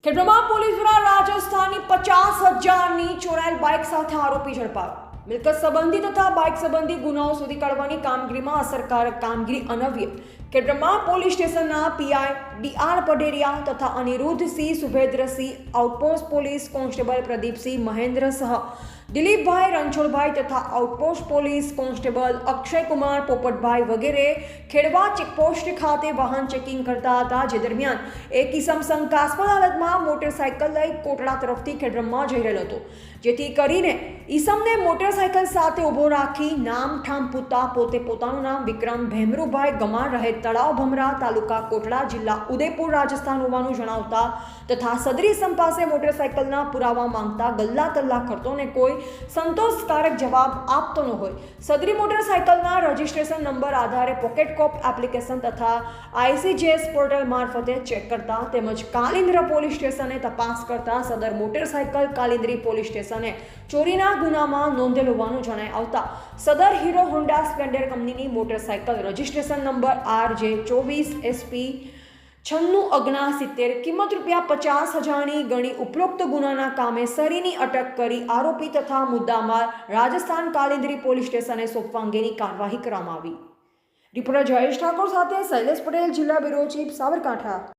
Khedbrahma police દ્વારા રાજસ્થાનની 50,000ની ચોરાયેલ bike સાથે આરોપી ઝડપાયો। મિલકત સંબંધી તથા બાઇક સંબંધી ગુનાઓ શોધી કાઢવાની કામગીરીમાં અસરકારક કામગીરી અનવ્ય ખેડબ્રહ્મા પોલીસ સ્ટેશનના પીઆઈ ડીઆર પઢેરિયા તથા Aniruddhsinh Subhedrasinh, outpost police constable Pradipsinh Mahendra સહ દિલીપભાઈ રણછોડભાઈ તથા outpost police constable Akshaykumar Popatbhai વગેરે ખેડવા ચેકપોસ્ટ ખાતે વાહન ચેકિંગ કરતા હતા, જે દરમિયાન એક ઇસમ શંકાસ્પદ હાલતમાં મોટરસાયકલ લઈ કોટડા તરફથી ખેડબ્રહ્મા જઈ રહેલો હતો, જેથી કરીને ઈસમને મોટરસાયકલ સાથે ઊભો રાખી નામ ઠામ પૂછતા પોતે પોતાનું નામ વિક્રમ ભેમરુભાઈ ગમાર રહે તળાવ ભમરા તાલુકા કોટડા જિલ્લા ઉદયપુર રાજસ્થાન હોવાનું જણાવતા તથા સદરી ઇસમ પાસે મોટરસાયકલના પુરાવા માંગતા ગલ્લા તલ્લા કરતો ને કોઈ સંતોષકારક જવાબ આપતો ન હોય સદરી મોટરસાયકલના રજિસ્ટ્રેશન નંબર આધારે પોકેટ કોપ એપ્લિકેશન તથા આઈસીજેએસ પોર્ટલ મારફતે ચેક કરતા તેમજ કાલિન્દ્ર પોલીસ સ્ટેશને તપાસ કરતા સદર મોટરસાયકલ કાલિન્દ્રી પોલીસ સ્ટેશને ચોરીના ગુનામાં નોંધેલ હોવાનું જણાઈ આવતા સદર હીરો હોન્ડા સ્પ્લેન્ડર કંપનીની મોટરસાયકલ રજિસ્ટ્રેશન નંબર RJ24SP 9669 કિંમત ₹50,000ની ગણી ઉપરોક્ત ગુનાના કામે સરીની અટક કરી આરોપી તથા મુદ્દામાલ રાજસ્થાન કાલિન્દ્રી પોલીસ સ્ટેશને સોંપવા અંગેની કાર્યવાહી કરવામાં આવી। રિપોર્ટર જયેશ ઠાકોર સાથે શૈલેષ પટેલ, જિલ્લા બ્યુરો ચીફ, સાબરકાંઠા।